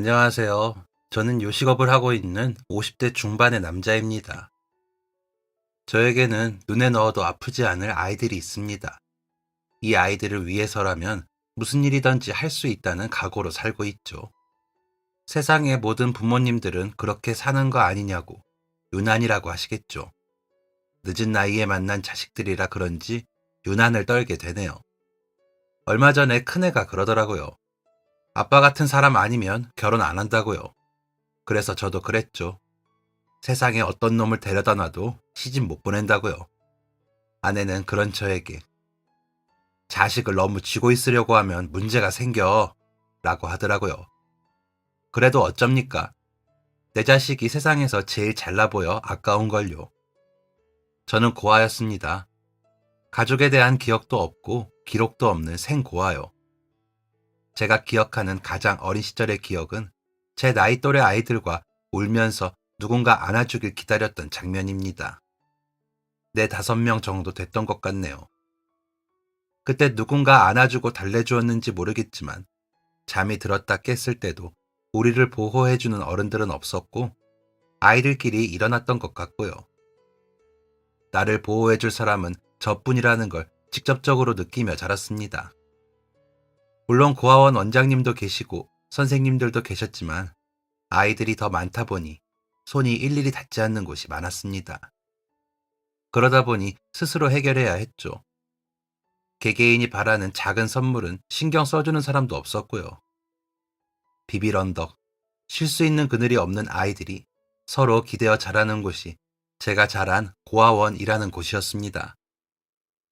안녕하세요. 저는 요식업을 하고 있는 50대 중반의 남자입니다. 저에게는 눈에 넣어도 아프지 않을 아이들이 있습니다. 이 아이들을 위해서라면 무슨 일이든지 할 수 있다는 각오로 살고 있죠. 세상의 모든 부모님들은 그렇게 사는 거 아니냐고 유난이라고 하시겠죠. 늦은 나이에 만난 자식들이라 그런지 유난을 떨게 되네요. 얼마 전에 큰애가 그러더라고요. 아빠 같은 사람 아니면 결혼 안 한다고요. 그래서 저도 그랬죠. 세상에 어떤 놈을 데려다 놔도 시집 못 보낸다고요. 아내는 그런 저에게 자식을 너무 쥐고 있으려고 하면 문제가 생겨 라고 하더라고요. 그래도 어쩝니까? 내 자식이 세상에서 제일 잘나 보여 아까운걸요. 저는 고아였습니다. 가족에 대한 기억도 없고 기록도 없는 생고아요. 제가 기억하는 가장 어린 시절의 기억은 제 나이 또래 아이들과 울면서 누군가 안아주길 기다렸던 장면입니다. 4~5명 정도 됐던 것 같네요. 그때 누군가 안아주고 달래주었는지 모르겠지만 잠이 들었다 깼을 때도 우리를 보호해주는 어른들은 없었고 아이들끼리 일어났던 것 같고요. 나를 보호해줄 사람은 저뿐이라는 걸 직접적으로 느끼며 자랐습니다. 물론 고아원 원장님도 계시고 선생님들도 계셨지만 아이들이 더 많다 보니 손이 일일이 닿지 않는 곳이 많았습니다. 그러다 보니 스스로 해결해야 했죠. 개개인이 바라는 작은 선물은 신경 써주는 사람도 없었고요. 비빌 언덕, 쉴 수 있는 그늘이 없는 아이들이 서로 기대어 자라는 곳이 제가 자란 고아원이라는 곳이었습니다.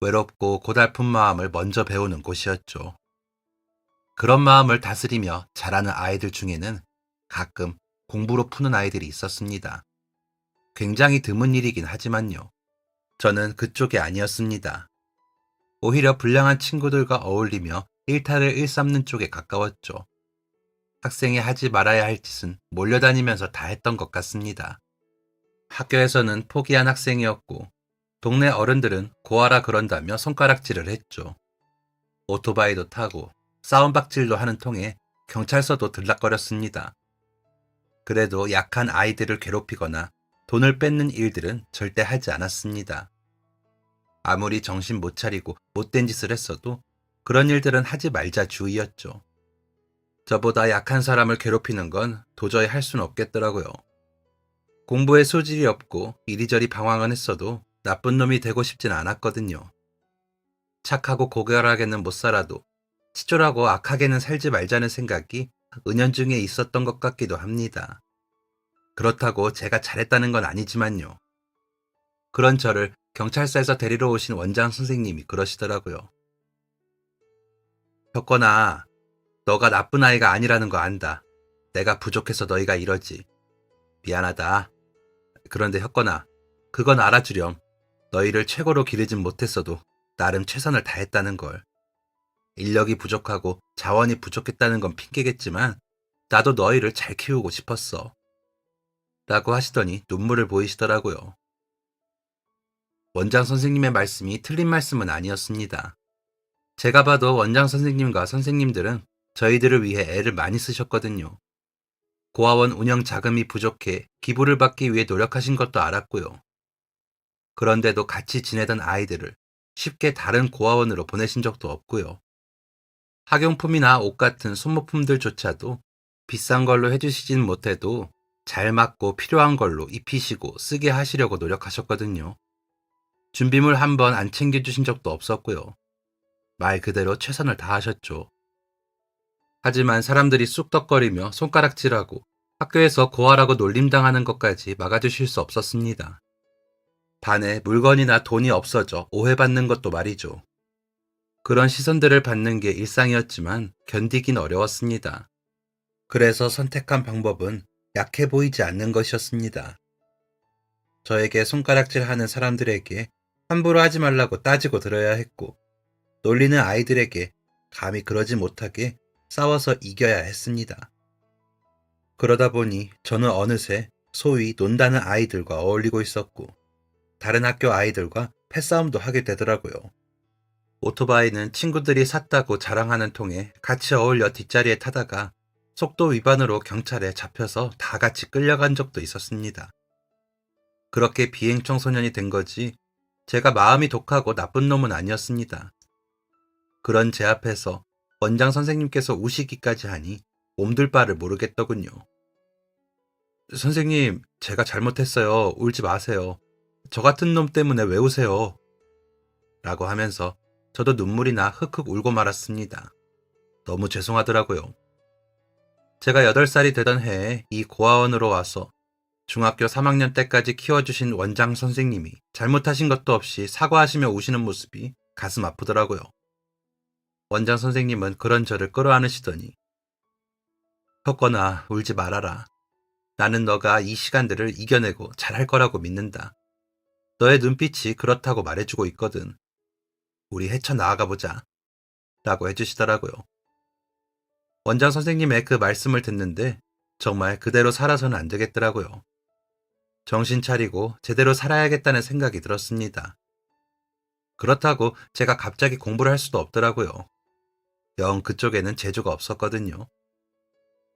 외롭고 고달픈 마음을 먼저 배우는 곳이었죠. 그런 마음을 다스리며 자라는 아이들 중에는 가끔 공부로 푸는 아이들이 있었습니다. 굉장히 드문 일이긴 하지만요. 저는 그쪽이 아니었습니다. 오히려 불량한 친구들과 어울리며 일탈을 일삼는 쪽에 가까웠죠. 학생이 하지 말아야 할 짓은 몰려다니면서 다 했던 것 같습니다. 학교에서는 포기한 학생이었고 동네 어른들은 고아라 그런다며 손가락질을 했죠. 오토바이도 타고 싸움박질도 하는 통에 경찰서도 들락거렸습니다. 그래도 약한 아이들을 괴롭히거나 돈을 뺏는 일들은 절대 하지 않았습니다. 아무리 정신 못 차리고 못된 짓을 했어도 그런 일들은 하지 말자 주의였죠. 저보다 약한 사람을 괴롭히는 건 도저히 할 수는 없겠더라고요. 공부에 소질이 없고 이리저리 방황은 했어도 나쁜 놈이 되고 싶진 않았거든요. 착하고 고결하게는 못 살아도 치졸하고 악하게는 살지 말자는 생각이 은연중에 있었던 것 같기도 합니다. 그렇다고 제가 잘했다는 건 아니지만요. 그런 저를 경찰서에서 데리러 오신 원장 선생님이 그러시더라고요. 혁건아, 너가 나쁜 아이가 아니라는 거 안다. 내가 부족해서 너희가 이러지. 미안하다. 그런데 혁건아, 그건 알아주렴. 너희를 최고로 기르진 못했어도 나름 최선을 다했다는 걸. 인력이 부족하고 자원이 부족했다는 건 핑계겠지만 나도 너희를 잘 키우고 싶었어. 라고 하시더니 눈물을 보이시더라고요. 원장 선생님의 말씀이 틀린 말씀은 아니었습니다. 제가 봐도 원장 선생님과 선생님들은 저희들을 위해 애를 많이 쓰셨거든요. 고아원 운영 자금이 부족해 기부를 받기 위해 노력하신 것도 알았고요. 그런데도 같이 지내던 아이들을 쉽게 다른 고아원으로 보내신 적도 없고요. 학용품이나 옷 같은 소모품들조차도 비싼 걸로 해주시진 못해도 잘 맞고 필요한 걸로 입히시고 쓰게 하시려고 노력하셨거든요. 준비물 한 번 안 챙겨주신 적도 없었고요. 말 그대로 최선을 다하셨죠. 하지만 사람들이 쑥덕거리며 손가락질하고 학교에서 고아라고 놀림당하는 것까지 막아주실 수 없었습니다. 반에 물건이나 돈이 없어져 오해받는 것도 말이죠. 그런 시선들을 받는 게 일상이었지만 견디긴 어려웠습니다. 그래서 선택한 방법은 약해 보이지 않는 것이었습니다. 저에게 손가락질하는 사람들에게 함부로 하지 말라고 따지고 들어야 했고, 놀리는 아이들에게 감히 그러지 못하게 싸워서 이겨야 했습니다. 그러다 보니 저는 어느새 소위 논다는 아이들과 어울리고 있었고, 다른 학교 아이들과 패싸움도 하게 되더라고요. 오토바이는 친구들이 샀다고 자랑하는 통에 같이 어울려 뒷자리에 타다가 속도 위반으로 경찰에 잡혀서 다 같이 끌려간 적도 있었습니다. 그렇게 비행 청소년이 된 거지 제가 마음이 독하고 나쁜 놈은 아니었습니다. 그런 제 앞에서 원장 선생님께서 우시기까지 하니 몸둘 바를 모르겠더군요. 선생님, 제가 잘못했어요. 울지 마세요. 저 같은 놈 때문에 왜 우세요? 라고 하면서 저도 눈물이 나 흑흑 울고 말았습니다. 너무 죄송하더라고요. 제가 8살이 되던 해에 이 고아원으로 와서 중학교 3학년 때까지 키워주신 원장 선생님이 잘못하신 것도 없이 사과하시며 우시는 모습이 가슴 아프더라고요. 원장 선생님은 그런 저를 끌어안으시더니 혁건아, 울지 말아라. 나는 너가 이 시간들을 이겨내고 잘할 거라고 믿는다. 너의 눈빛이 그렇다고 말해주고 있거든. 우리 헤쳐나아가 보자. 라고 해주시더라고요. 원장 선생님의 그 말씀을 듣는데 정말 그대로 살아서는 안 되겠더라고요. 정신 차리고 제대로 살아야겠다는 생각이 들었습니다. 그렇다고 제가 갑자기 공부를 할 수도 없더라고요. 영 그쪽에는 재주가 없었거든요.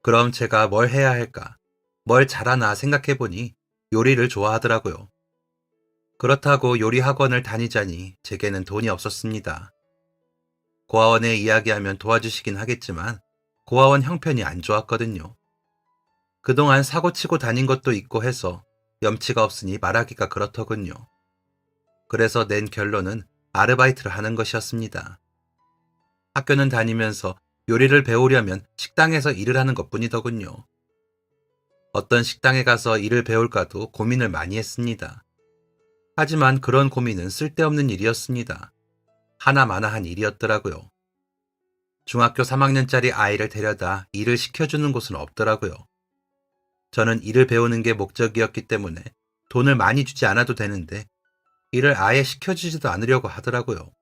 그럼 제가 뭘 해야 할까? 뭘 잘하나 생각해보니 요리를 좋아하더라고요. 그렇다고 요리 학원을 다니자니 제게는 돈이 없었습니다. 고아원에 이야기하면 도와주시긴 하겠지만 고아원 형편이 안 좋았거든요. 그동안 사고치고 다닌 것도 있고 해서 염치가 없으니 말하기가 그렇더군요. 그래서 낸 결론은 아르바이트를 하는 것이었습니다. 학교는 다니면서 요리를 배우려면 식당에서 일을 하는 것뿐이더군요. 어떤 식당에 가서 일을 배울까도 고민을 많이 했습니다. 하지만 그런 고민은 쓸데없는 일이었습니다. 하나마나한 일이었더라고요. 중학교 3학년짜리 아이를 데려다 일을 시켜주는 곳은 없더라고요. 저는 일을 배우는 게 목적이었기 때문에 돈을 많이 주지 않아도 되는데 일을 아예 시켜주지도 않으려고 하더라고요.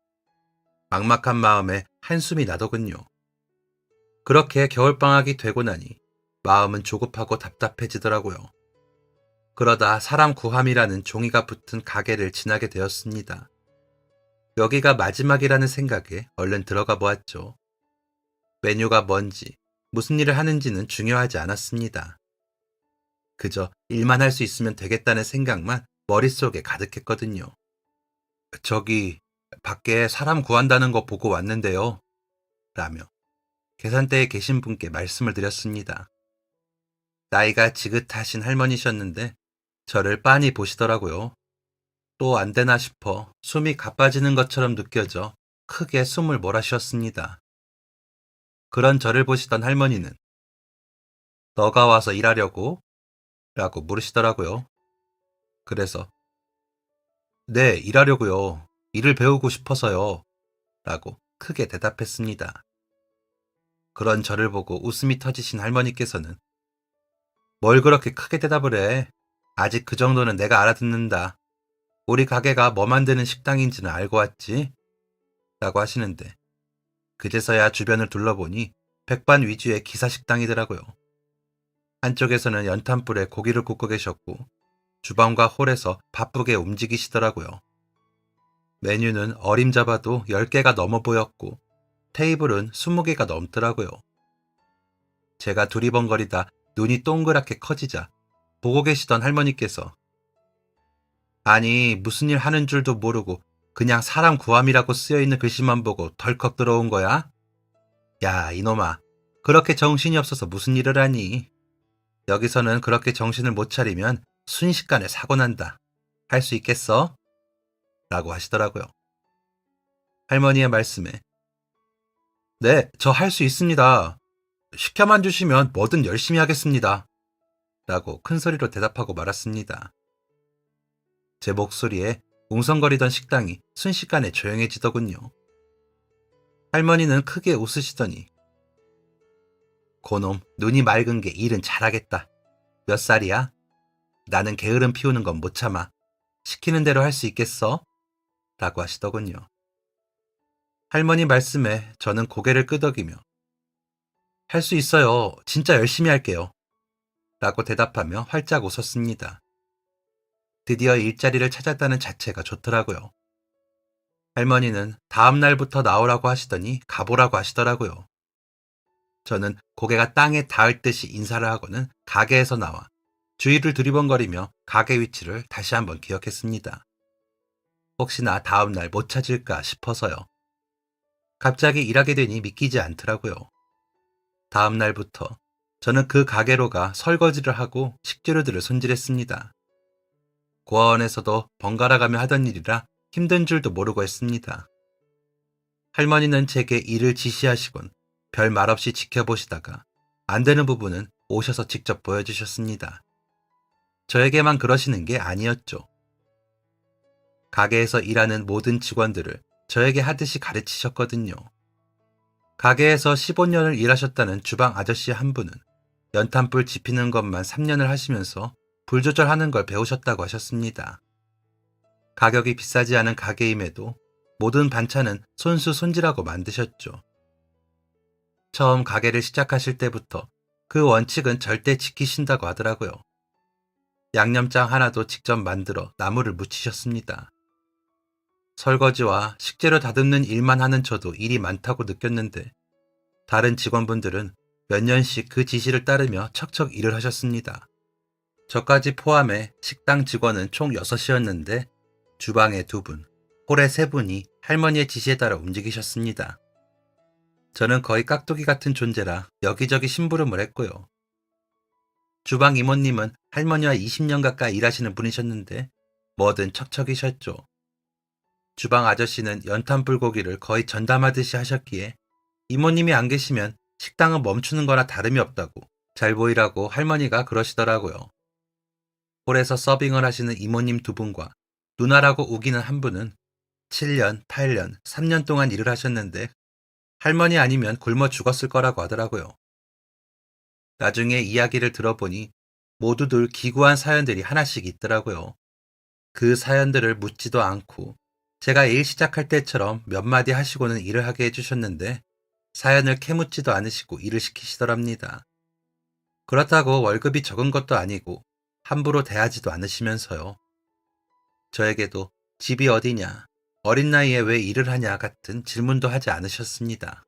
막막한 마음에 한숨이 나더군요. 그렇게 겨울방학이 되고 나니 마음은 조급하고 답답해지더라고요. 그러다 사람 구함이라는 종이가 붙은 가게를 지나게 되었습니다. 여기가 마지막이라는 생각에 얼른 들어가 보았죠. 메뉴가 뭔지, 무슨 일을 하는지는 중요하지 않았습니다. 그저 일만 할 수 있으면 되겠다는 생각만 머릿속에 가득했거든요. 저기, 밖에 사람 구한다는 거 보고 왔는데요. 라며 계산대에 계신 분께 말씀을 드렸습니다. 나이가 지긋하신 할머니셨는데 저를 빤히 보시더라고요. 또 안 되나 싶어 숨이 가빠지는 것처럼 느껴져 크게 숨을 몰아쉬었습니다. 그런 저를 보시던 할머니는 너가 와서 일하려고? 라고 물으시더라고요. 그래서 네, 일하려고요. 일을 배우고 싶어서요. 라고 크게 대답했습니다. 그런 저를 보고 웃음이 터지신 할머니께서는 뭘 그렇게 크게 대답을 해? 아직 그 정도는 내가 알아듣는다. 우리 가게가 뭐 만드는 식당인지는 알고 왔지? 라고 하시는데 그제서야 주변을 둘러보니 백반 위주의 기사식당이더라고요. 한쪽에서는 연탄불에 고기를 굽고 계셨고 주방과 홀에서 바쁘게 움직이시더라고요. 메뉴는 어림잡아도 10개가 넘어 보였고 테이블은 20개가 넘더라고요. 제가 두리번거리다 눈이 동그랗게 커지자 보고 계시던 할머니께서 아니 무슨 일 하는 줄도 모르고 그냥 사람 구함이라고 쓰여있는 글씨만 보고 덜컥 들어온 거야? 야 이놈아 그렇게 정신이 없어서 무슨 일을 하니? 여기서는 그렇게 정신을 못 차리면 순식간에 사고 난다. 할 수 있겠어? 라고 하시더라고요. 할머니의 말씀에 네, 저 할 수 있습니다. 시켜만 주시면 뭐든 열심히 하겠습니다. 라고 큰 소리로 대답하고 말았습니다. 제 목소리에 웅성거리던 식당이 순식간에 조용해지더군요. 할머니는 크게 웃으시더니 고놈 눈이 맑은 게 일은 잘하겠다. 몇 살이야? 나는 게으름 피우는 건 못 참아. 시키는 대로 할 수 있겠어? 라고 하시더군요. 할머니 말씀에 저는 고개를 끄덕이며 할 수 있어요. 진짜 열심히 할게요. 라고 대답하며 활짝 웃었습니다. 드디어 일자리를 찾았다는 자체가 좋더라고요. 할머니는 다음 날부터 나오라고 하시더니 가보라고 하시더라고요. 저는 고개가 땅에 닿을 듯이 인사를 하고는 가게에서 나와 주위를 두리번거리며 가게 위치를 다시 한번 기억했습니다. 혹시나 다음 날 못 찾을까 싶어서요. 갑자기 일하게 되니 믿기지 않더라고요. 다음 날부터 저는 그 가게로 가 설거지를 하고 식재료들을 손질했습니다. 고아원에서도 번갈아가며 하던 일이라 힘든 줄도 모르고 했습니다. 할머니는 제게 일을 지시하시곤 별 말 없이 지켜보시다가 안 되는 부분은 오셔서 직접 보여주셨습니다. 저에게만 그러시는 게 아니었죠. 가게에서 일하는 모든 직원들을 저에게 하듯이 가르치셨거든요. 가게에서 15년을 일하셨다는 주방 아저씨 한 분은 연탄불 지피는 것만 3년을 하시면서 불 조절하는 걸 배우셨다고 하셨습니다. 가격이 비싸지 않은 가게임에도 모든 반찬은 손수 손질하고 만드셨죠. 처음 가게를 시작하실 때부터 그 원칙은 절대 지키신다고 하더라고요. 양념장 하나도 직접 만들어 나물을 무치셨습니다. 설거지와 식재료 다듬는 일만 하는 저도 일이 많다고 느꼈는데 다른 직원분들은 몇 년씩 그 지시를 따르며 척척 일을 하셨습니다. 저까지 포함해 식당 직원은 총 6이었는데 주방에 2분, 홀에 3분이 할머니의 지시에 따라 움직이셨습니다. 저는 거의 깍두기 같은 존재라 여기저기 심부름을 했고요. 주방 이모님은 할머니와 20년 가까이 일하시는 분이셨는데 뭐든 척척이셨죠. 주방 아저씨는 연탄 불고기를 거의 전담하듯이 하셨기에 이모님이 안 계시면 식당은 멈추는 거나 다름이 없다고 잘 보이라고 할머니가 그러시더라고요. 홀에서 서빙을 하시는 이모님 2분과 누나라고 우기는 한 분은 7년, 8년, 3년 동안 일을 하셨는데 할머니 아니면 굶어 죽었을 거라고 하더라고요. 나중에 이야기를 들어보니 모두들 기구한 사연들이 하나씩 있더라고요. 그 사연들을 묻지도 않고 제가 일 시작할 때처럼 몇 마디 하시고는 일을 하게 해주셨는데 사연을 캐묻지도 않으시고 일을 시키시더랍니다. 그렇다고 월급이 적은 것도 아니고 함부로 대하지도 않으시면서요. 저에게도 집이 어디냐, 어린 나이에 왜 일을 하냐 같은 질문도 하지 않으셨습니다.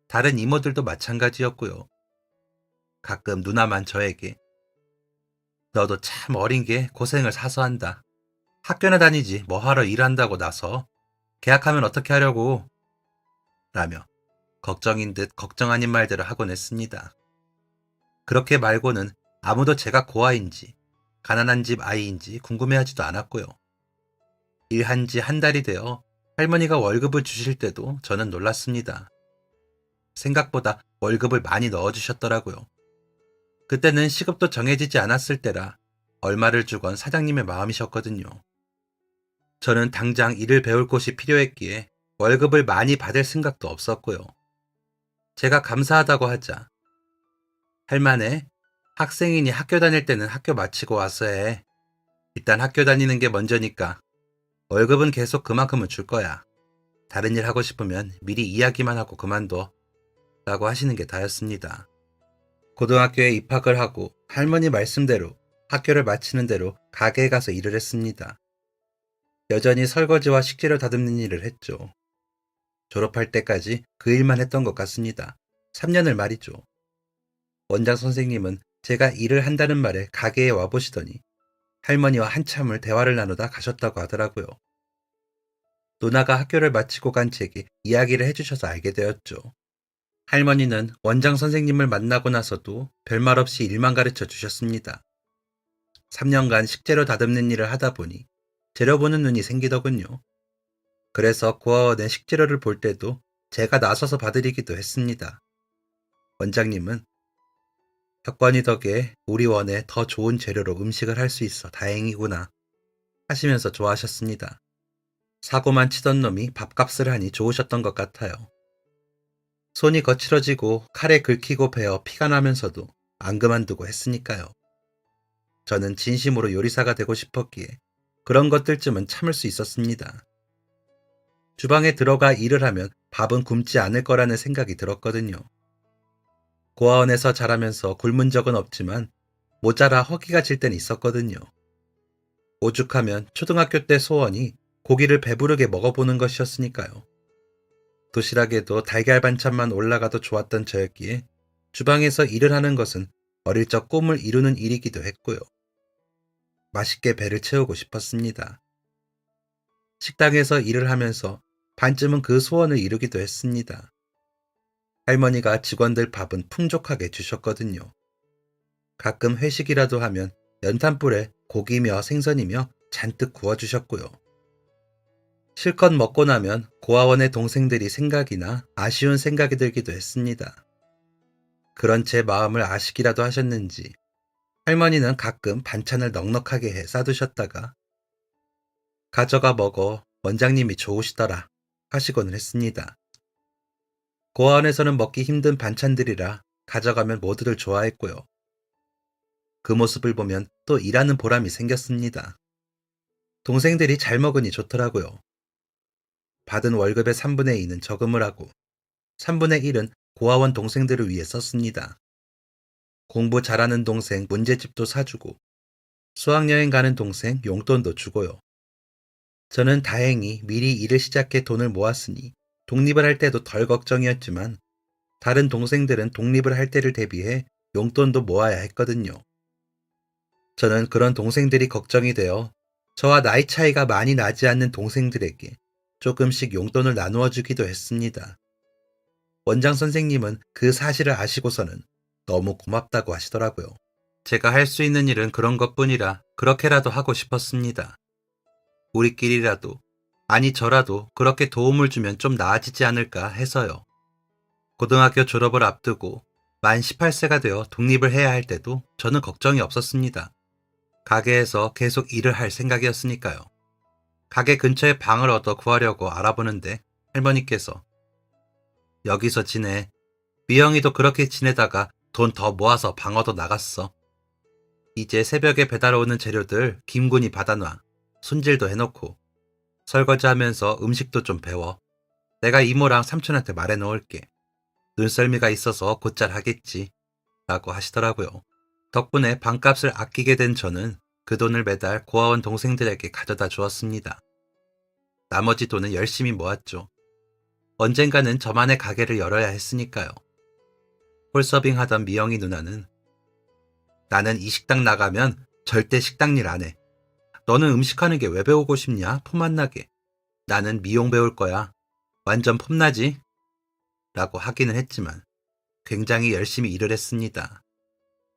다른 이모들도 마찬가지였고요. 가끔 누나만 저에게 너도 참 어린 게 고생을 사서 한다. 학교나 다니지 뭐하러 일한다고 나서 계약하면 어떻게 하려고 라며 걱정인 듯 걱정 아닌 말들을 하곤 했습니다. 그렇게 말고는 아무도 제가 고아인지 가난한 집 아이인지 궁금해하지도 않았고요. 일한 지 한 달이 되어 할머니가 월급을 주실 때도 저는 놀랐습니다. 생각보다 월급을 많이 넣어주셨더라고요. 그때는 시급도 정해지지 않았을 때라 얼마를 주건 사장님의 마음이셨거든요. 저는 당장 일을 배울 곳이 필요했기에 월급을 많이 받을 생각도 없었고요. 제가 감사하다고 하자 할만해. 학생이니 학교 다닐 때는 학교 마치고 와서 해. 일단 학교 다니는 게 먼저니까 월급은 계속 그만큼은 줄 거야. 다른 일 하고 싶으면 미리 이야기만 하고 그만둬. 라고 하시는 게 다였습니다. 고등학교에 입학을 하고 할머니 말씀대로 학교를 마치는 대로 가게에 가서 일을 했습니다. 여전히 설거지와 식재료 다듬는 일을 했죠. 졸업할 때까지 그 일만 했던 것 같습니다. 3년을 말이죠. 원장 선생님은 제가 일을 한다는 말에 가게에 와보시더니 할머니와 한참을 대화를 나누다 가셨다고 하더라고요. 누나가 학교를 마치고 간 제게 이야기를 해주셔서 알게 되었죠. 할머니는 원장 선생님을 만나고 나서도 별말 없이 일만 가르쳐 주셨습니다. 3년간 식재료 다듬는 일을 하다 보니 재료 보는 눈이 생기더군요. 그래서 고아원의 식재료를 볼 때도 제가 나서서 봐드리기도 했습니다. 원장님은 혁건이 덕에 우리 원에 더 좋은 재료로 음식을 할 수 있어 다행이구나 하시면서 좋아하셨습니다. 사고만 치던 놈이 밥값을 하니 좋으셨던 것 같아요. 손이 거칠어지고 칼에 긁히고 베어 피가 나면서도 안 그만두고 했으니까요. 저는 진심으로 요리사가 되고 싶었기에 그런 것들쯤은 참을 수 있었습니다. 주방에 들어가 일을 하면 밥은 굶지 않을 거라는 생각이 들었거든요. 고아원에서 자라면서 굶은 적은 없지만 모자라 허기가 질 땐 있었거든요. 오죽하면 초등학교 때 소원이 고기를 배부르게 먹어보는 것이었으니까요. 도시락에도 달걀 반찬만 올라가도 좋았던 저였기에 주방에서 일을 하는 것은 어릴 적 꿈을 이루는 일이기도 했고요. 맛있게 배를 채우고 싶었습니다. 식당에서 일을 하면서 반쯤은 그 소원을 이루기도 했습니다. 할머니가 직원들 밥은 풍족하게 주셨거든요. 가끔 회식이라도 하면 연탄불에 고기며 생선이며 잔뜩 구워주셨고요. 실컷 먹고 나면 고아원의 동생들이 생각이나 아쉬운 생각이 들기도 했습니다. 그런 제 마음을 아시기라도 하셨는지 할머니는 가끔 반찬을 넉넉하게 해 싸두셨다가 가져가 먹어 원장님이 좋으시더라 하시곤 했습니다. 고아원에서는 먹기 힘든 반찬들이라 가져가면 모두들 좋아했고요. 그 모습을 보면 또 일하는 보람이 생겼습니다. 동생들이 잘 먹으니 좋더라고요. 받은 월급의 3분의 2는 저금을 하고 3분의 1은 고아원 동생들을 위해 썼습니다. 공부 잘하는 동생 문제집도 사주고 수학여행 가는 동생 용돈도 주고요. 저는 다행히 미리 일을 시작해 돈을 모았으니 독립을 할 때도 덜 걱정이었지만 다른 동생들은 독립을 할 때를 대비해 용돈도 모아야 했거든요. 저는 그런 동생들이 걱정이 되어 저와 나이 차이가 많이 나지 않는 동생들에게 조금씩 용돈을 나누어 주기도 했습니다. 원장 선생님은 그 사실을 아시고서는 너무 고맙다고 하시더라고요. 제가 할 수 있는 일은 그런 것뿐이라 그렇게라도 하고 싶었습니다. 우리끼리라도, 아니 저라도 그렇게 도움을 주면 좀 나아지지 않을까 해서요. 고등학교 졸업을 앞두고 만 18세가 되어 독립을 해야 할 때도 저는 걱정이 없었습니다. 가게에서 계속 일을 할 생각이었으니까요. 가게 근처에 방을 얻어 구하려고 알아보는데 할머니께서 여기서 지내. 미영이도 그렇게 지내다가 돈 더 모아서 방 얻어 나갔어. 이제 새벽에 배달 오는 재료들 김군이 받아놔. 손질도 해놓고 설거지하면서 음식도 좀 배워. 내가 이모랑 삼촌한테 말해놓을게. 눈썰미가 있어서 곧잘 하겠지. 라고 하시더라고요. 덕분에 방값을 아끼게 된 저는 그 돈을 매달 고아원 동생들에게 가져다 주었습니다. 나머지 돈은 열심히 모았죠. 언젠가는 저만의 가게를 열어야 했으니까요. 홀서빙 하던 미영이 누나는 나는 이 식당 나가면 절대 식당 일 안 해. 너는 음식하는 게 왜 배우고 싶냐? 폼 안 나게. 나는 미용 배울 거야. 완전 폼나지? 라고 하기는 했지만 굉장히 열심히 일을 했습니다.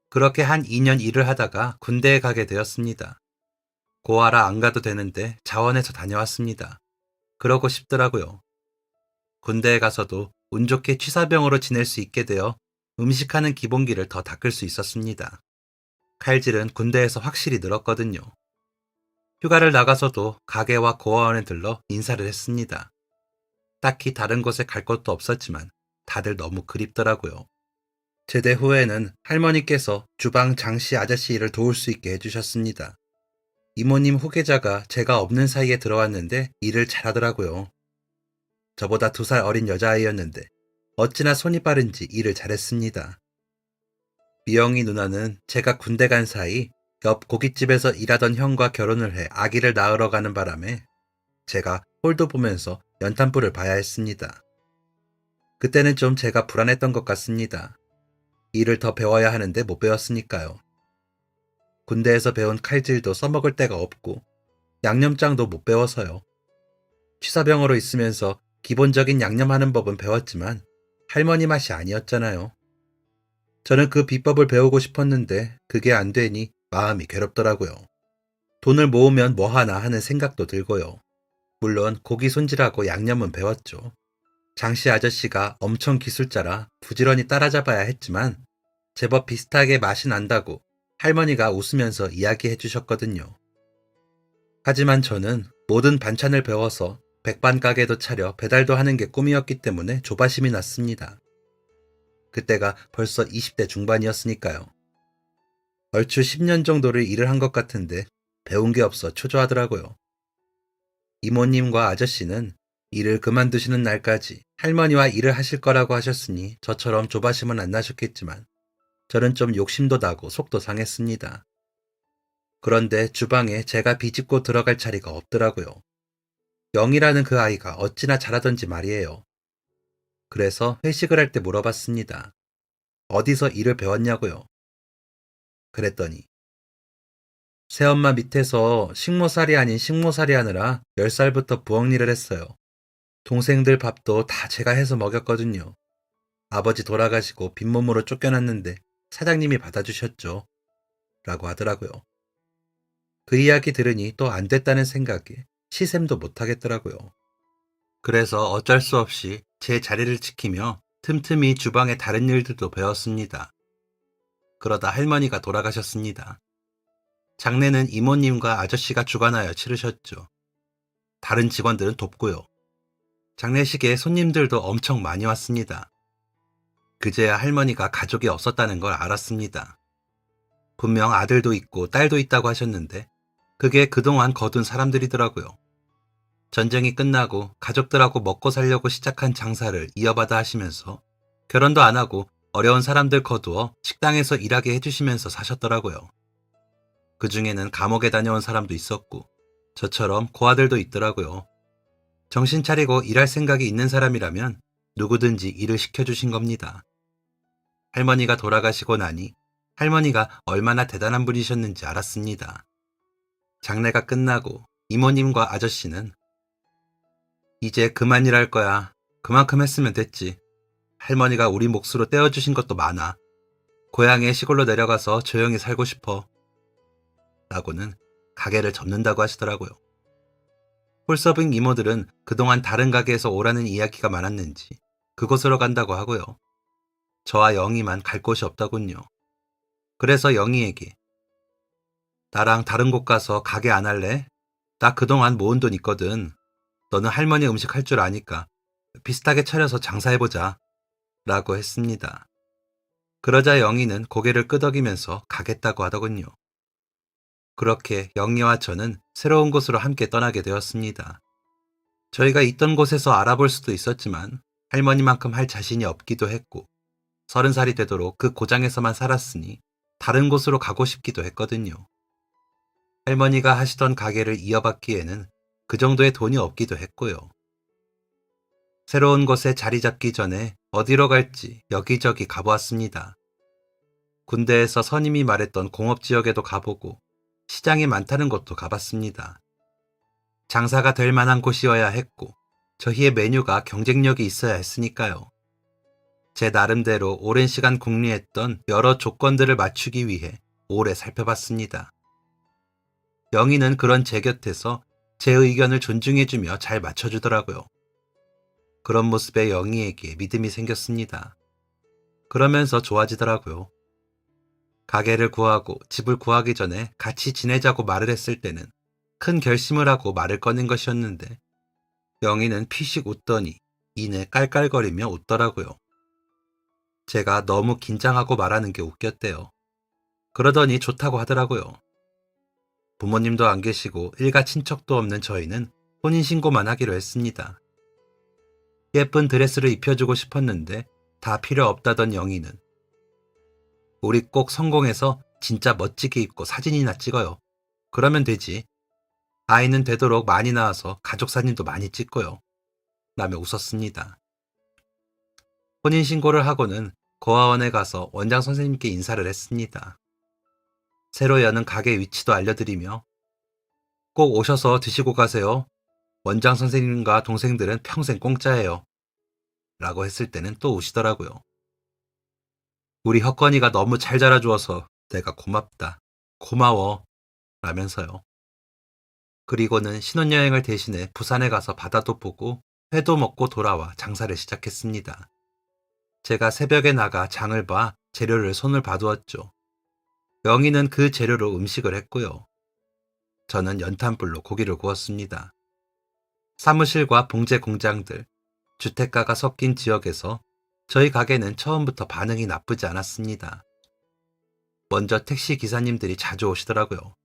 그렇게 한 2년 일을 하다가 군대에 가게 되었습니다. 고아라 안 가도 되는데 자원해서 다녀왔습니다. 그러고 싶더라고요. 군대에 가서도 운 좋게 취사병으로 지낼 수 있게 되어 음식하는 기본기를 더 닦을 수 있었습니다. 칼질은 군대에서 확실히 늘었거든요. 휴가를 나가서도 가게와 고아원에 들러 인사를 했습니다. 딱히 다른 곳에 갈 곳도 없었지만 다들 너무 그립더라고요. 제대 후에는 할머니께서 주방 장씨 아저씨 일을 도울 수 있게 해주셨습니다. 이모님 후계자가 제가 없는 사이에 들어왔는데 일을 잘하더라고요. 저보다 2살 어린 여자아이였는데 어찌나 손이 빠른지 일을 잘했습니다. 미영이 누나는 제가 군대 간 사이 옆 고깃집에서 일하던 형과 결혼을 해 아기를 낳으러 가는 바람에 제가 홀도 보면서 연탄불을 봐야 했습니다. 그때는 좀 제가 불안했던 것 같습니다. 일을 더 배워야 하는데 못 배웠으니까요. 군대에서 배운 칼질도 써먹을 데가 없고 양념장도 못 배워서요. 취사병으로 있으면서 기본적인 양념하는 법은 배웠지만 할머니 맛이 아니었잖아요. 저는 그 비법을 배우고 싶었는데 그게 안 되니 마음이 괴롭더라고요. 돈을 모으면 뭐 하나 하는 생각도 들고요. 물론 고기 손질하고 양념은 배웠죠. 장씨 아저씨가 엄청 기술자라 부지런히 따라잡아야 했지만 제법 비슷하게 맛이 난다고 할머니가 웃으면서 이야기해 주셨거든요. 하지만 저는 모든 반찬을 배워서 백반 가게도 차려 배달도 하는 게 꿈이었기 때문에 조바심이 났습니다. 그때가 벌써 20대 중반이었으니까요. 얼추 10년 정도를 일을 한 것 같은데 배운 게 없어 초조하더라고요. 이모님과 아저씨는 일을 그만두시는 날까지 할머니와 일을 하실 거라고 하셨으니 저처럼 조바심은 안 나셨겠지만 저는 좀 욕심도 나고 속도 상했습니다. 그런데 주방에 제가 비집고 들어갈 자리가 없더라고요. 영이라는 그 아이가 어찌나 잘하던지 말이에요. 그래서 회식을 할 때 물어봤습니다. 어디서 일을 배웠냐고요. 그랬더니 새엄마 밑에서 식모살이 아닌 식모살이 하느라 10살부터 부엌 일을 했어요. 동생들 밥도 다 제가 해서 먹였거든요. 아버지 돌아가시고 빈몸으로 쫓겨났는데 사장님이 받아주셨죠. 라고 하더라고요. 그 이야기 들으니 또 안 됐다는 생각에 시샘도 못하겠더라고요. 그래서 어쩔 수 없이 제 자리를 지키며 틈틈이 주방의 다른 일들도 배웠습니다. 그러다 할머니가 돌아가셨습니다. 장례는 이모님과 아저씨가 주관하여 치르셨죠. 다른 직원들은 돕고요. 장례식에 손님들도 엄청 많이 왔습니다. 그제야 할머니가 가족이 없었다는 걸 알았습니다. 분명 아들도 있고 딸도 있다고 하셨는데 그게 그동안 거둔 사람들이더라고요. 전쟁이 끝나고 가족들하고 먹고 살려고 시작한 장사를 이어받아 하시면서 결혼도 안 하고 어려운 사람들 거두어 식당에서 일하게 해주시면서 사셨더라고요. 그 중에는 감옥에 다녀온 사람도 있었고 저처럼 고아들도 있더라고요. 정신 차리고 일할 생각이 있는 사람이라면 누구든지 일을 시켜주신 겁니다. 할머니가 돌아가시고 나니 할머니가 얼마나 대단한 분이셨는지 알았습니다. 장례가 끝나고 이모님과 아저씨는 이제 그만 일할 거야. 그만큼 했으면 됐지. 할머니가 우리 몫으로 떼어주신 것도 많아. 고향에 시골로 내려가서 조용히 살고 싶어. 라고는 가게를 접는다고 하시더라고요. 홀서빙 이모들은 그동안 다른 가게에서 오라는 이야기가 많았는지 그곳으로 간다고 하고요. 저와 영희만 갈 곳이 없다군요. 그래서 영희에게 나랑 다른 곳 가서 가게 안 할래? 나 그동안 모은 돈 있거든. 너는 할머니 음식 할 줄 아니까 비슷하게 차려서 장사해보자. 라고 했습니다. 그러자 영희는 고개를 끄덕이면서 가겠다고 하더군요. 그렇게 영희와 저는 새로운 곳으로 함께 떠나게 되었습니다. 저희가 있던 곳에서 알아볼 수도 있었지만 할머니만큼 할 자신이 없기도 했고 30살이 되도록 그 고장에서만 살았으니 다른 곳으로 가고 싶기도 했거든요. 할머니가 하시던 가게를 이어받기에는 그 정도의 돈이 없기도 했고요. 새로운 곳에 자리 잡기 전에 어디로 갈지 여기저기 가보았습니다. 군대에서 선임이 말했던 공업지역에도 가보고 시장이 많다는 곳도 가봤습니다. 장사가 될 만한 곳이어야 했고 저희의 메뉴가 경쟁력이 있어야 했으니까요. 제 나름대로 오랜 시간 궁리했던 여러 조건들을 맞추기 위해 오래 살펴봤습니다. 영희는 그런 제 곁에서 제 의견을 존중해주며 잘 맞춰주더라고요. 그런 모습에 영희에게 믿음이 생겼습니다. 그러면서 좋아지더라고요. 가게를 구하고 집을 구하기 전에 같이 지내자고 말을 했을 때는 큰 결심을 하고 말을 꺼낸 것이었는데 영희는 피식 웃더니 이내 깔깔거리며 웃더라고요. 제가 너무 긴장하고 말하는 게 웃겼대요. 그러더니 좋다고 하더라고요. 부모님도 안 계시고 일가 친척도 없는 저희는 혼인신고만 하기로 했습니다. 예쁜 드레스를 입혀주고 싶었는데 다 필요 없다던 영희는 우리 꼭 성공해서 진짜 멋지게 입고 사진이나 찍어요. 그러면 되지. 아이는 되도록 많이 낳아서 가족 사진도 많이 찍고요. 라며 웃었습니다. 혼인신고를 하고는 고아원에 가서 원장 선생님께 인사를 했습니다. 새로 여는 가게 위치도 알려드리며 꼭 오셔서 드시고 가세요. 원장 선생님과 동생들은 평생 공짜예요. 라고 했을 때는 또 우시더라고요. 우리 혁건이가 너무 잘 자라주어서 내가 고맙다. 고마워. 라면서요. 그리고는 신혼여행을 대신해 부산에 가서 바다도 보고 회도 먹고 돌아와 장사를 시작했습니다. 제가 새벽에 나가 장을 봐 재료를 손을 봐두었죠. 영희는 그 재료로 음식을 했고요. 저는 연탄불로 고기를 구웠습니다. 사무실과 봉제 공장들, 주택가가 섞인 지역에서 저희 가게는 처음부터 반응이 나쁘지 않았습니다. 먼저 택시 기사님들이 자주 오시더라고요.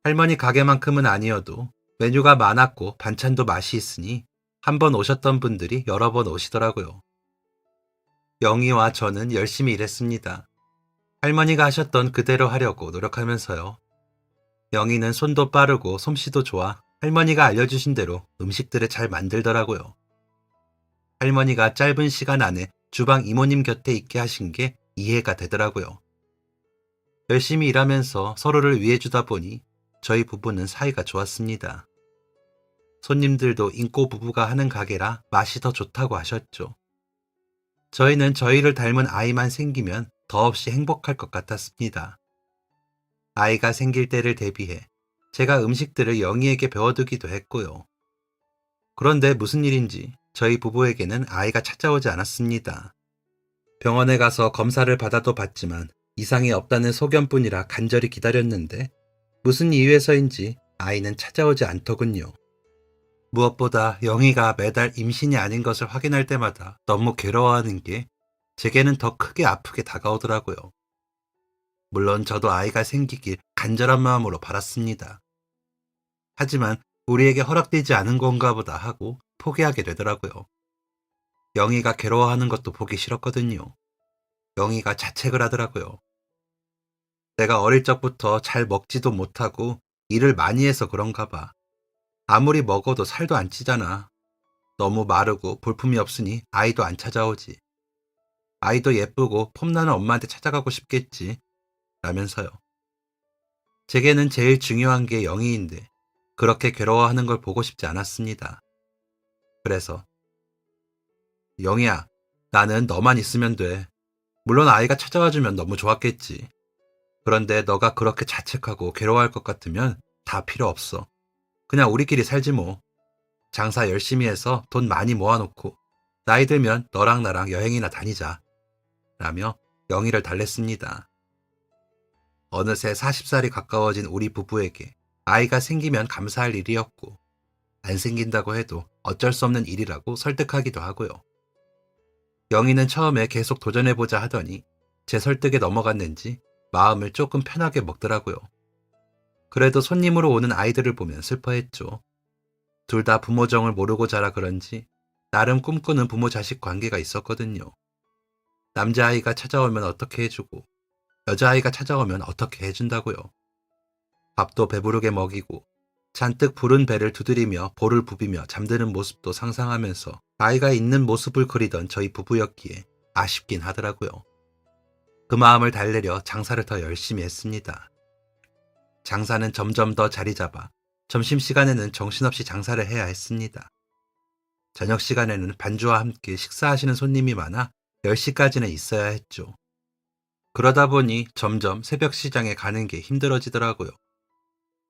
할머니 가게만큼은 아니어도 메뉴가 많았고 반찬도 맛이 있으니 한 번 오셨던 분들이 여러 번 오시더라고요. 영희와 저는 열심히 일했습니다. 할머니가 하셨던 그대로 하려고 노력하면서요. 영희는 손도 빠르고 솜씨도 좋아 할머니가 알려주신 대로 음식들을 잘 만들더라고요. 할머니가 짧은 시간 안에 주방 이모님 곁에 있게 하신 게 이해가 되더라고요. 열심히 일하면서 서로를 위해주다 보니 저희 부부는 사이가 좋았습니다. 손님들도 인꼬 부부가 하는 가게라 맛이 더 좋다고 하셨죠. 저희는 저희를 닮은 아이만 생기면 더없이 행복할 것 같았습니다. 아이가 생길 때를 대비해 제가 음식들을 영희에게 배워두기도 했고요. 그런데 무슨 일인지 저희 부부에게는 아이가 찾아오지 않았습니다. 병원에 가서 검사를 받아도 봤지만 이상이 없다는 소견뿐이라 간절히 기다렸는데 무슨 이유에서인지 아이는 찾아오지 않더군요. 무엇보다 영희가 매달 임신이 아닌 것을 확인할 때마다 너무 괴로워하는 게 제게는 더 크게 아프게 다가오더라고요. 물론 저도 아이가 생기길 간절한 마음으로 바랐습니다. 하지만 우리에게 허락되지 않은 건가 보다 하고 포기하게 되더라고요. 영희가 괴로워하는 것도 보기 싫었거든요. 영희가 자책을 하더라고요. 내가 어릴 적부터 잘 먹지도 못하고 일을 많이 해서 그런가 봐. 아무리 먹어도 살도 안 찌잖아. 너무 마르고 볼품이 없으니 아이도 안 찾아오지. 아이도 예쁘고 폼나는 엄마한테 찾아가고 싶겠지. 라면서요. 제게는 제일 중요한 게 영희인데 그렇게 괴로워하는 걸 보고 싶지 않았습니다. 그래서 영희야, 나는 너만 있으면 돼. 물론 아이가 찾아와주면 너무 좋았겠지. 그런데 너가 그렇게 자책하고 괴로워할 것 같으면 다 필요 없어. 그냥 우리끼리 살지 뭐. 장사 열심히 해서 돈 많이 모아놓고 나이 들면 너랑 나랑 여행이나 다니자. 라며 영희를 달랬습니다. 어느새 40살이 가까워진 우리 부부에게 아이가 생기면 감사할 일이었고 안 생긴다고 해도 어쩔 수 없는 일이라고 설득하기도 하고요. 영희는 처음에 계속 도전해보자 하더니 제 설득에 넘어갔는지 마음을 조금 편하게 먹더라고요. 그래도 손님으로 오는 아이들을 보면 슬퍼했죠. 둘 다 부모 정을 모르고 자라 그런지 나름 꿈꾸는 부모 자식 관계가 있었거든요. 남자아이가 찾아오면 어떻게 해주고 여자아이가 찾아오면 어떻게 해준다고요. 밥도 배부르게 먹이고 잔뜩 부른 배를 두드리며 볼을 부비며 잠드는 모습도 상상하면서 아이가 있는 모습을 그리던 저희 부부였기에 아쉽긴 하더라고요. 그 마음을 달래려 장사를 더 열심히 했습니다. 장사는 점점 더 자리 잡아 점심시간에는 정신없이 장사를 해야 했습니다. 저녁시간에는 반주와 함께 식사하시는 손님이 많아 10시까지는 있어야 했죠. 그러다 보니 점점 새벽 시장에 가는 게 힘들어지더라고요.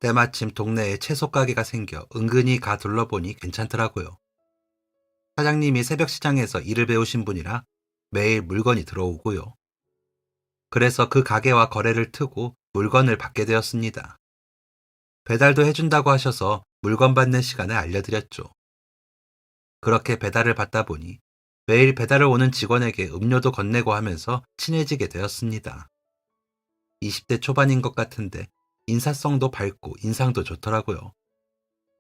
때마침 동네에 채소 가게가 생겨 은근히 가 둘러보니 괜찮더라고요. 사장님이 새벽 시장에서 일을 배우신 분이라 매일 물건이 들어오고요. 그래서 그 가게와 거래를 트고 물건을 받게 되었습니다. 배달도 해준다고 하셔서 물건 받는 시간을 알려드렸죠. 그렇게 배달을 받다 보니 매일 배달을 오는 직원에게 음료도 건네고 하면서 친해지게 되었습니다. 20대 초반인 것 같은데 인사성도 밝고 인상도 좋더라고요.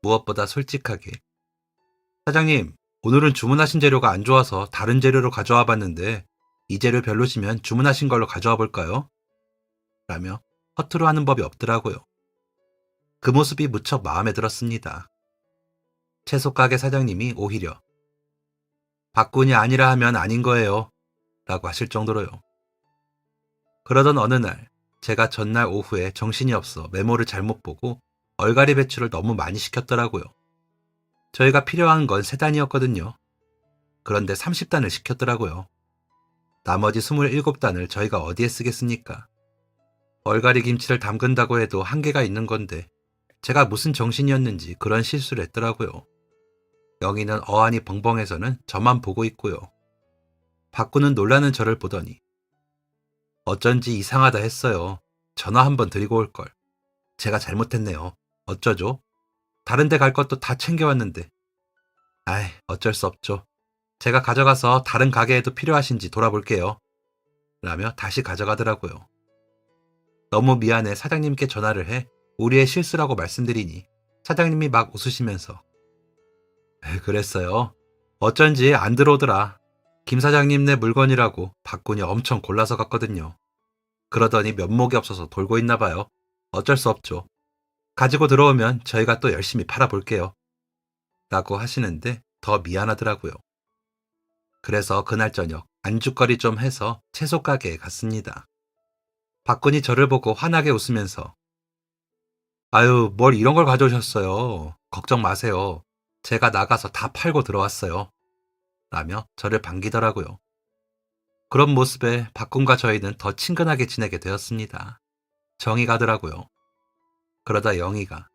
무엇보다 솔직하게 사장님, 오늘은 주문하신 재료가 안 좋아서 다른 재료로 가져와 봤는데 이 재료 별로시면 주문하신 걸로 가져와 볼까요? 라며 허투루 하는 법이 없더라고요. 그 모습이 무척 마음에 들었습니다. 채소 가게 사장님이 오히려 박군이 아니라 하면 아닌 거예요. 라고 하실 정도로요. 그러던 어느 날 제가 전날 오후에 정신이 없어 메모를 잘못 보고 얼갈이 배추를 너무 많이 시켰더라고요. 저희가 필요한 건 3단이었거든요. 그런데 30단을 시켰더라고요. 나머지 27단을 저희가 어디에 쓰겠습니까? 얼갈이 김치를 담근다고 해도 한계가 있는 건데 제가 무슨 정신이었는지 그런 실수를 했더라고요. 영희는 어안이 벙벙해서는 저만 보고 있고요. 박구는 놀라는 저를 보더니 어쩐지 이상하다 했어요. 전화 한번 드리고 올걸. 제가 잘못했네요. 어쩌죠? 다른 데 갈 것도 다 챙겨왔는데. 아이, 어쩔 수 없죠. 제가 가져가서 다른 가게에도 필요하신지 돌아볼게요. 라며 다시 가져가더라고요. 너무 미안해 사장님께 전화를 해 우리의 실수라고 말씀드리니 사장님이 막 웃으시면서 그랬어요. 어쩐지 안 들어오더라. 김 사장님네 물건이라고 박군이 엄청 골라서 갔거든요. 그러더니 면목이 없어서 돌고 있나 봐요. 어쩔 수 없죠. 가지고 들어오면 저희가 또 열심히 팔아볼게요. 라고 하시는데 더 미안하더라고요. 그래서 그날 저녁 안주거리 좀 해서 채소 가게에 갔습니다. 박군이 저를 보고 환하게 웃으면서 아유, 뭘 이런 걸 가져오셨어요. 걱정 마세요. 제가 나가서 다 팔고 들어왔어요. 라며 저를 반기더라고요. 그런 모습에 박군과 저희는 더 친근하게 지내게 되었습니다. 정이 가더라고요. 그러다 영희가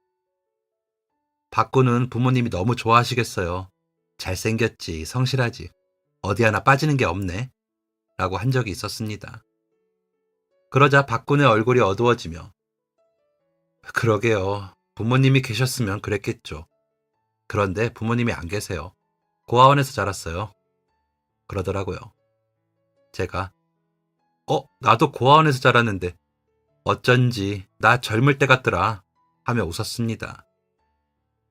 박군은 부모님이 너무 좋아하시겠어요. 잘생겼지, 성실하지. 어디 하나 빠지는 게 없네. 라고 한 적이 있었습니다. 그러자 박군의 얼굴이 어두워지며 그러게요. 부모님이 계셨으면 그랬겠죠. 그런데 부모님이 안 계세요. 고아원에서 자랐어요. 그러더라고요. 제가 나도 고아원에서 자랐는데 어쩐지 나 젊을 때 같더라 하며 웃었습니다.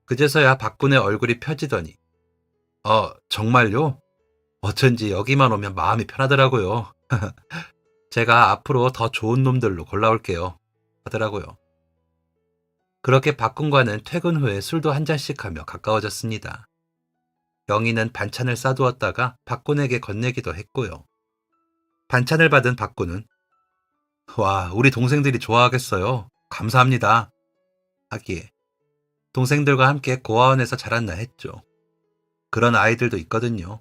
그제서야 박군의 얼굴이 펴지더니 정말요? 어쩐지 여기만 오면 마음이 편하더라고요. 제가 앞으로 더 좋은 놈들로 골라올게요. 하더라고요. 그렇게 박군과는 퇴근 후에 술도 한 잔씩 하며 가까워졌습니다. 영희는 반찬을 싸두었다가 박군에게 건네기도 했고요. 반찬을 받은 박군은 와, 우리 동생들이 좋아하겠어요. 감사합니다. 하기에 동생들과 함께 고아원에서 자랐나 했죠. 그런 아이들도 있거든요.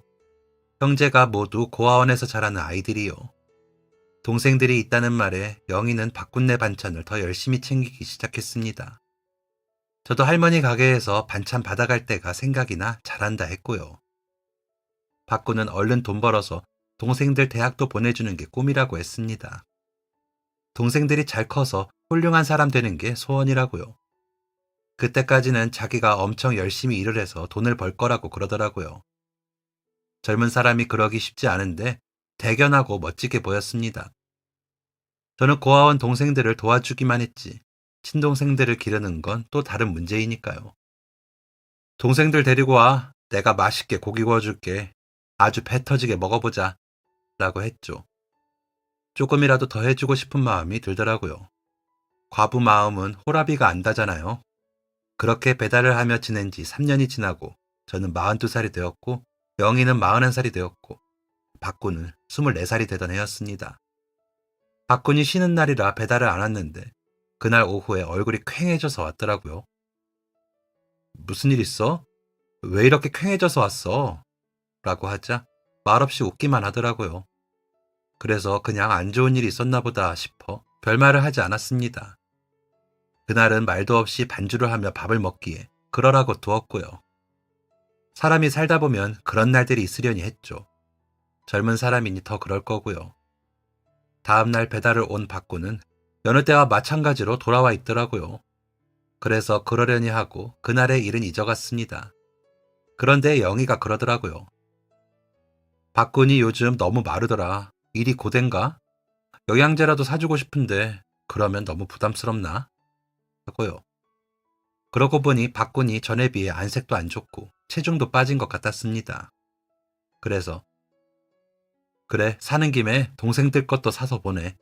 형제가 모두 고아원에서 자라는 아이들이요. 동생들이 있다는 말에 영희는 박군네 반찬을 더 열심히 챙기기 시작했습니다. 저도 할머니 가게에서 반찬 받아갈 때가 생각이 나 잘한다 했고요. 박군은 얼른 돈 벌어서 동생들 대학도 보내주는 게 꿈이라고 했습니다. 동생들이 잘 커서 훌륭한 사람 되는 게 소원이라고요. 그때까지는 자기가 엄청 열심히 일을 해서 돈을 벌 거라고 그러더라고요. 젊은 사람이 그러기 쉽지 않은데 대견하고 멋지게 보였습니다. 저는 고아원 동생들을 도와주기만 했지 친동생들을 기르는 건 또 다른 문제이니까요. 동생들 데리고 와. 내가 맛있게 고기 구워줄게. 아주 배 터지게 먹어보자. 라고 했죠. 조금이라도 더 해주고 싶은 마음이 들더라고요. 과부 마음은 호라비가 안다잖아요. 그렇게 배달을 하며 지낸 지 3년이 지나고 저는 42살이 되었고 영희는 41살이 되었고 박군은 24살이 되던 해였습니다. 박군이 쉬는 날이라 배달을 안 왔는데 그날 오후에 얼굴이 퀭해져서 왔더라고요. 무슨 일 있어? 왜 이렇게 퀭해져서 왔어? 라고 하자 말없이 웃기만 하더라고요. 그래서 그냥 안 좋은 일이 있었나 보다 싶어 별말을 하지 않았습니다. 그날은 말도 없이 반주를 하며 밥을 먹기에 그러라고 두었고요. 사람이 살다 보면 그런 날들이 있으려니 했죠. 젊은 사람이니 더 그럴 거고요. 다음날 배달을 온 박군은 여느 때와 마찬가지로 돌아와 있더라고요. 그래서 그러려니 하고 그날의 일은 잊어갔습니다. 그런데 영희가 그러더라고요. 박군이 요즘 너무 마르더라. 일이 고된가? 영양제라도 사주고 싶은데 그러면 너무 부담스럽나? 하고요. 그러고 보니 박군이 전에 비해 안색도 안 좋고 체중도 빠진 것 같았습니다. 그래서 그래, 사는 김에 동생들 것도 사서 보내.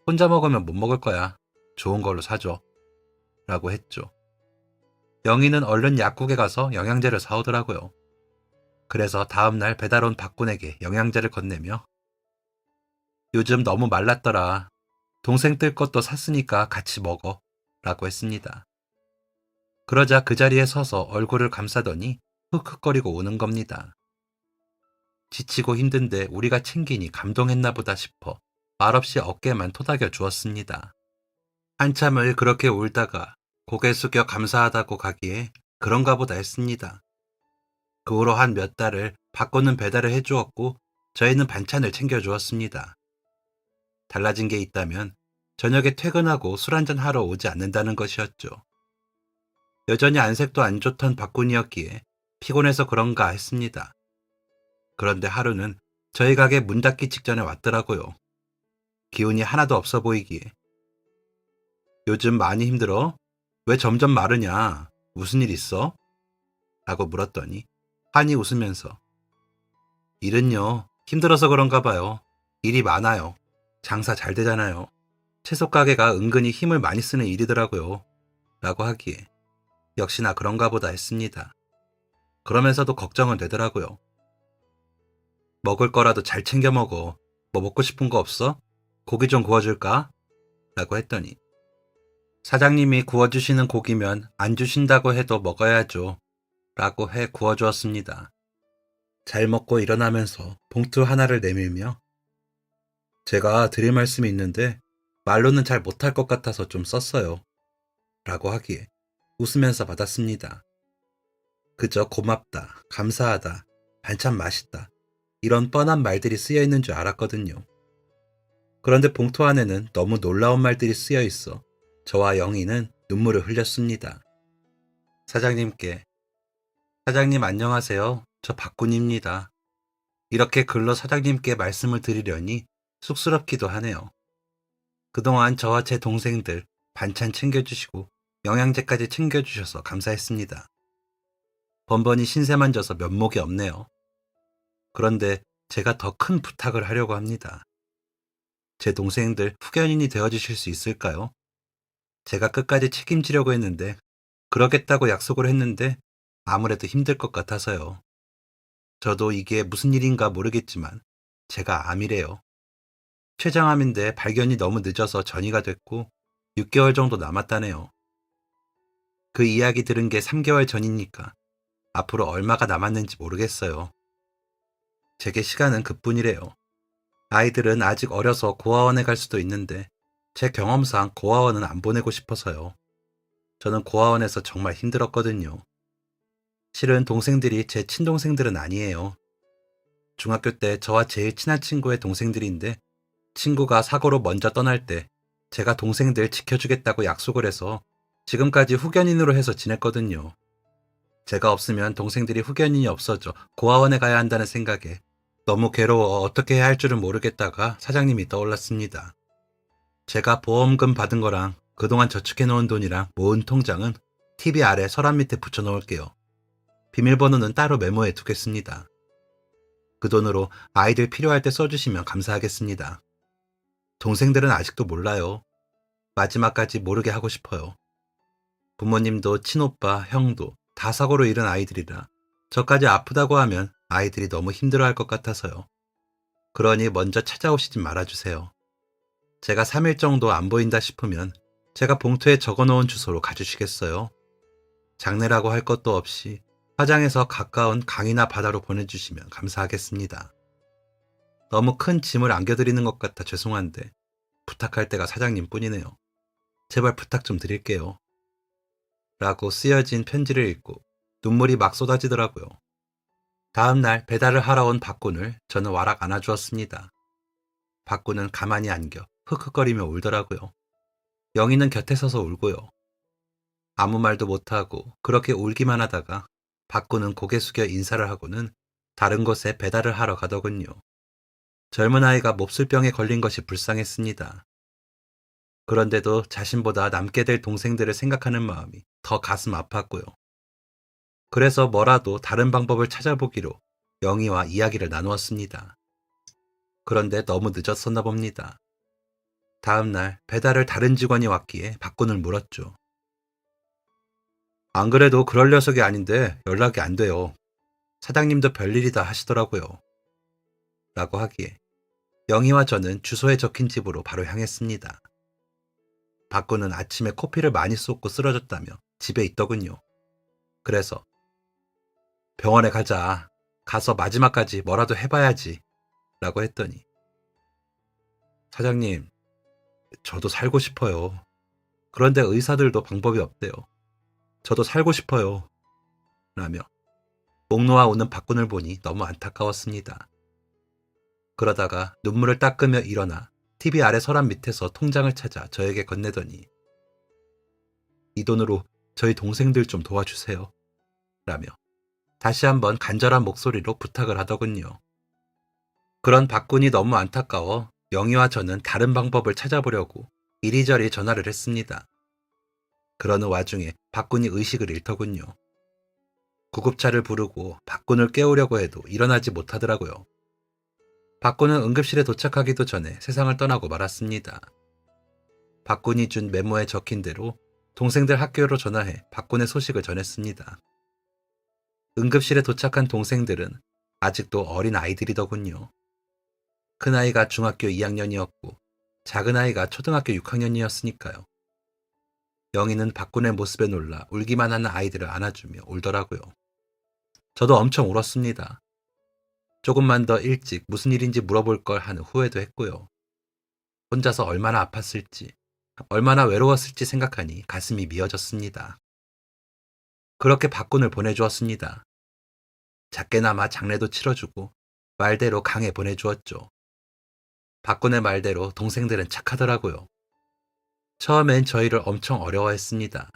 혼자 먹으면 못 먹을 거야. 좋은 걸로 사줘. 라고 했죠. 영희는 얼른 약국에 가서 영양제를 사오더라고요. 그래서 다음날 배달 온 박군에게 영양제를 건네며 요즘 너무 말랐더라. 동생들 것도 샀으니까 같이 먹어. 라고 했습니다. 그러자 그 자리에 서서 얼굴을 감싸더니 흑흑거리고 우는 겁니다. 지치고 힘든데 우리가 챙기니 감동했나 보다 싶어 말없이 어깨만 토닥여 주었습니다. 한참을 그렇게 울다가 고개 숙여 감사하다고 가기에 그런가 보다 했습니다. 그 후로 한 몇 달을 박군은 배달을 해주었고 저희는 반찬을 챙겨주었습니다. 달라진 게 있다면 저녁에 퇴근하고 술 한잔 하러 오지 않는다는 것이었죠. 여전히 안색도 안 좋던 박군이었기에 피곤해서 그런가 했습니다. 그런데 하루는 저희 가게 문 닫기 직전에 왔더라고요. 기운이 하나도 없어 보이기에 요즘 많이 힘들어? 왜 점점 마르냐? 무슨 일 있어? 라고 물었더니 환히 웃으면서 일은요, 힘들어서 그런가 봐요. 일이 많아요. 장사 잘 되잖아요. 채소 가게가 은근히 힘을 많이 쓰는 일이더라고요. 라고 하기에 역시나 그런가 보다 했습니다. 그러면서도 걱정은 되더라고요. 먹을 거라도 잘 챙겨 먹어. 뭐 먹고 싶은 거 없어? 고기 좀 구워줄까? 라고 했더니 사장님이 구워주시는 고기면 안 주신다고 해도 먹어야죠. 라고 해 구워주었습니다. 잘 먹고 일어나면서 봉투 하나를 내밀며 제가 드릴 말씀이 있는데 말로는 잘 못할 것 같아서 좀 썼어요. 라고 하기에 웃으면서 받았습니다. 그저 고맙다, 감사하다, 반찬 맛있다 이런 뻔한 말들이 쓰여 있는 줄 알았거든요. 그런데 봉투 안에는 너무 놀라운 말들이 쓰여 있어 저와 영희는 눈물을 흘렸습니다. 사장님께 사장님 안녕하세요. 저 박군입니다. 이렇게 글로 사장님께 말씀을 드리려니 쑥스럽기도 하네요. 그동안 저와 제 동생들 반찬 챙겨주시고 영양제까지 챙겨주셔서 감사했습니다. 번번이 신세만 져서 면목이 없네요. 그런데 제가 더 큰 부탁을 하려고 합니다. 제 동생들 후견인이 되어주실 수 있을까요? 제가 끝까지 책임지려고 했는데 그러겠다고 약속을 했는데 아무래도 힘들 것 같아서요. 저도 이게 무슨 일인가 모르겠지만 제가 암이래요. 췌장암인데 발견이 너무 늦어서 전이가 됐고 6개월 정도 남았다네요. 그 이야기 들은 게 3개월 전이니까 앞으로 얼마가 남았는지 모르겠어요. 제게 시간은 그뿐이래요. 아이들은 아직 어려서 고아원에 갈 수도 있는데 제 경험상 고아원은 안 보내고 싶어서요. 저는 고아원에서 정말 힘들었거든요. 실은 동생들이 제 친동생들은 아니에요. 중학교 때 저와 제일 친한 친구의 동생들인데 친구가 사고로 먼저 떠날 때 제가 동생들 지켜주겠다고 약속을 해서 지금까지 후견인으로 해서 지냈거든요. 제가 없으면 동생들이 후견인이 없어져 고아원에 가야 한다는 생각에 너무 괴로워 어떻게 해야 할 줄은 모르겠다가 사장님이 떠올랐습니다. 제가 보험금 받은 거랑 그동안 저축해 놓은 돈이랑 모은 통장은 TV 아래 서랍 밑에 붙여 놓을게요. 비밀번호는 따로 메모해 두겠습니다. 그 돈으로 아이들 필요할 때 써주시면 감사하겠습니다. 동생들은 아직도 몰라요. 마지막까지 모르게 하고 싶어요. 부모님도 친오빠, 형도 다 사고로 잃은 아이들이라 저까지 아프다고 하면 아이들이 너무 힘들어할 것 같아서요. 그러니 먼저 찾아오시지 말아주세요. 제가 3일 정도 안 보인다 싶으면 제가 봉투에 적어놓은 주소로 가주시겠어요? 장례라고 할 것도 없이 화장해서 가까운 강이나 바다로 보내주시면 감사하겠습니다. 너무 큰 짐을 안겨드리는 것 같아 죄송한데 부탁할 때가 사장님 뿐이네요. 제발 부탁 좀 드릴게요. 라고 쓰여진 편지를 읽고 눈물이 막 쏟아지더라고요. 다음 날 배달을 하러 온 박군을 저는 와락 안아주었습니다. 박군은 가만히 안겨 흑흑거리며 울더라고요. 영희는 곁에 서서 울고요. 아무 말도 못하고 그렇게 울기만 하다가 박군은 고개 숙여 인사를 하고는 다른 곳에 배달을 하러 가더군요. 젊은 아이가 몹쓸병에 걸린 것이 불쌍했습니다. 그런데도 자신보다 남게 될 동생들을 생각하는 마음이 더 가슴 아팠고요. 그래서 뭐라도 다른 방법을 찾아보기로 영희와 이야기를 나누었습니다. 그런데 너무 늦었었나 봅니다. 다음 날 배달을 다른 직원이 왔기에 박군을 물었죠. 안 그래도 그럴 녀석이 아닌데 연락이 안 돼요. 사장님도 별일이다 하시더라고요. 라고 하기에 영희와 저는 주소에 적힌 집으로 바로 향했습니다. 박군은 아침에 코피를 많이 쏟고 쓰러졌다며 집에 있더군요. 그래서 병원에 가자. 가서 마지막까지 뭐라도 해봐야지. 라고 했더니 사장님, 저도 살고 싶어요. 그런데 의사들도 방법이 없대요. 저도 살고 싶어요. 라며 목 놓아 우는 박군을 보니 너무 안타까웠습니다. 그러다가 눈물을 닦으며 일어나 TV 아래 서랍 밑에서 통장을 찾아 저에게 건네더니 이 돈으로 저희 동생들 좀 도와주세요. 라며 다시 한번 간절한 목소리로 부탁을 하더군요. 그런 박군이 너무 안타까워 영희와 저는 다른 방법을 찾아보려고 이리저리 전화를 했습니다. 그러는 와중에 박군이 의식을 잃더군요. 구급차를 부르고 박군을 깨우려고 해도 일어나지 못하더라고요. 박군은 응급실에 도착하기도 전에 세상을 떠나고 말았습니다. 박군이 준 메모에 적힌 대로 동생들 학교로 전화해 박군의 소식을 전했습니다. 응급실에 도착한 동생들은 아직도 어린 아이들이더군요. 큰아이가 중학교 2학년이었고 작은아이가 초등학교 6학년이었으니까요. 영희는 박군의 모습에 놀라 울기만 하는 아이들을 안아주며 울더라고요. 저도 엄청 울었습니다. 조금만 더 일찍 무슨 일인지 물어볼 걸 하는 후회도 했고요. 혼자서 얼마나 아팠을지, 얼마나 외로웠을지 생각하니 가슴이 미어졌습니다. 그렇게 박군을 보내주었습니다. 작게나마 장례도 치러주고 말대로 강에 보내주었죠. 박군의 말대로 동생들은 착하더라고요. 처음엔 저희를 엄청 어려워했습니다.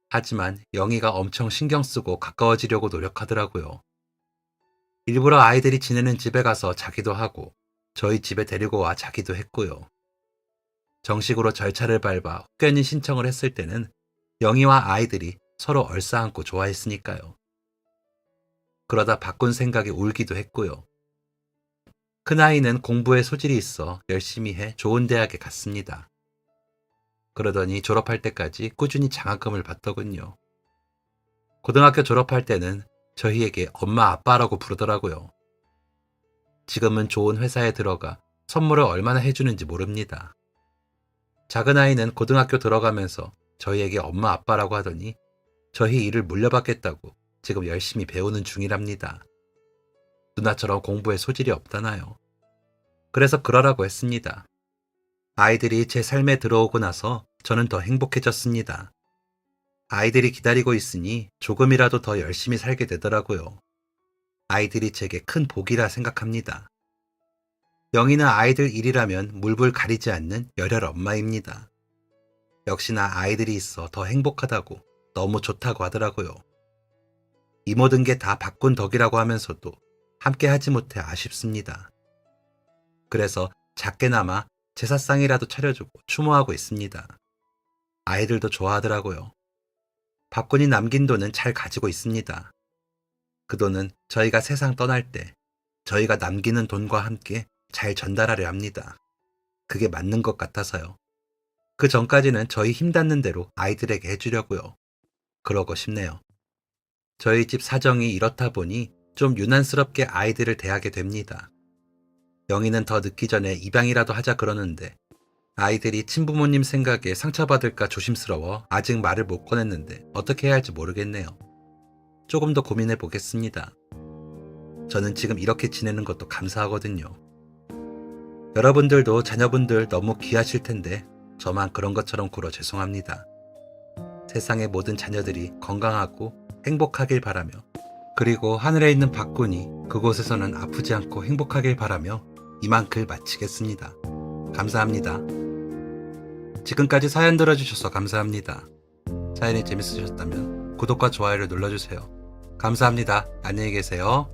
하지만 영희가 엄청 신경 쓰고 가까워지려고 노력하더라고요. 일부러 아이들이 지내는 집에 가서 자기도 하고 저희 집에 데리고 와 자기도 했고요. 정식으로 절차를 밟아 혹견인 신청을 했을 때는 영희와 아이들이 서로 얼싸안고 좋아했으니까요. 그러다 바꾼 생각에 울기도 했고요. 큰아이는 공부에 소질이 있어 열심히 해 좋은 대학에 갔습니다. 그러더니 졸업할 때까지 꾸준히 장학금을 받더군요. 고등학교 졸업할 때는 저희에게 엄마 아빠라고 부르더라고요. 지금은 좋은 회사에 들어가 선물을 얼마나 해주는지 모릅니다. 작은 아이는 고등학교 들어가면서 저희에게 엄마 아빠라고 하더니 저희 일을 물려받겠다고 지금 열심히 배우는 중이랍니다. 누나처럼 공부에 소질이 없다나요. 그래서 그러라고 했습니다. 아이들이 제 삶에 들어오고 나서 저는 더 행복해졌습니다. 아이들이 기다리고 있으니 조금이라도 더 열심히 살게 되더라고요. 아이들이 제게 큰 복이라 생각합니다. 영희는 아이들 일이라면 물불 가리지 않는 열혈 엄마입니다. 역시나 아이들이 있어 더 행복하다고 너무 좋다고 하더라고요. 이 모든 게 다 바꾼 덕이라고 하면서도 함께 하지 못해 아쉽습니다. 그래서 작게나마 제사상이라도 차려주고 추모하고 있습니다. 아이들도 좋아하더라고요. 박군이 남긴 돈은 잘 가지고 있습니다. 그 돈은 저희가 세상 떠날 때 저희가 남기는 돈과 함께 잘 전달하려 합니다. 그게 맞는 것 같아서요. 그 전까지는 저희 힘 닿는 대로 아이들에게 해주려고요. 그러고 싶네요. 저희 집 사정이 이렇다 보니 좀 유난스럽게 아이들을 대하게 됩니다. 영희는 더 늦기 전에 입양이라도 하자 그러는데 아이들이 친부모님 생각에 상처받을까 조심스러워 아직 말을 못 꺼냈는데 어떻게 해야 할지 모르겠네요. 조금 더 고민해 보겠습니다. 저는 지금 이렇게 지내는 것도 감사하거든요. 여러분들도 자녀분들 너무 귀하실 텐데 저만 그런 것처럼 굴어 죄송합니다. 세상의 모든 자녀들이 건강하고 행복하길 바라며 그리고 하늘에 있는 박군이 그곳에서는 아프지 않고 행복하길 바라며 이만 글 마치겠습니다. 감사합니다. 지금까지 사연 들어주셔서 감사합니다. 사연이 재밌으셨다면 구독과 좋아요를 눌러주세요. 감사합니다. 안녕히 계세요.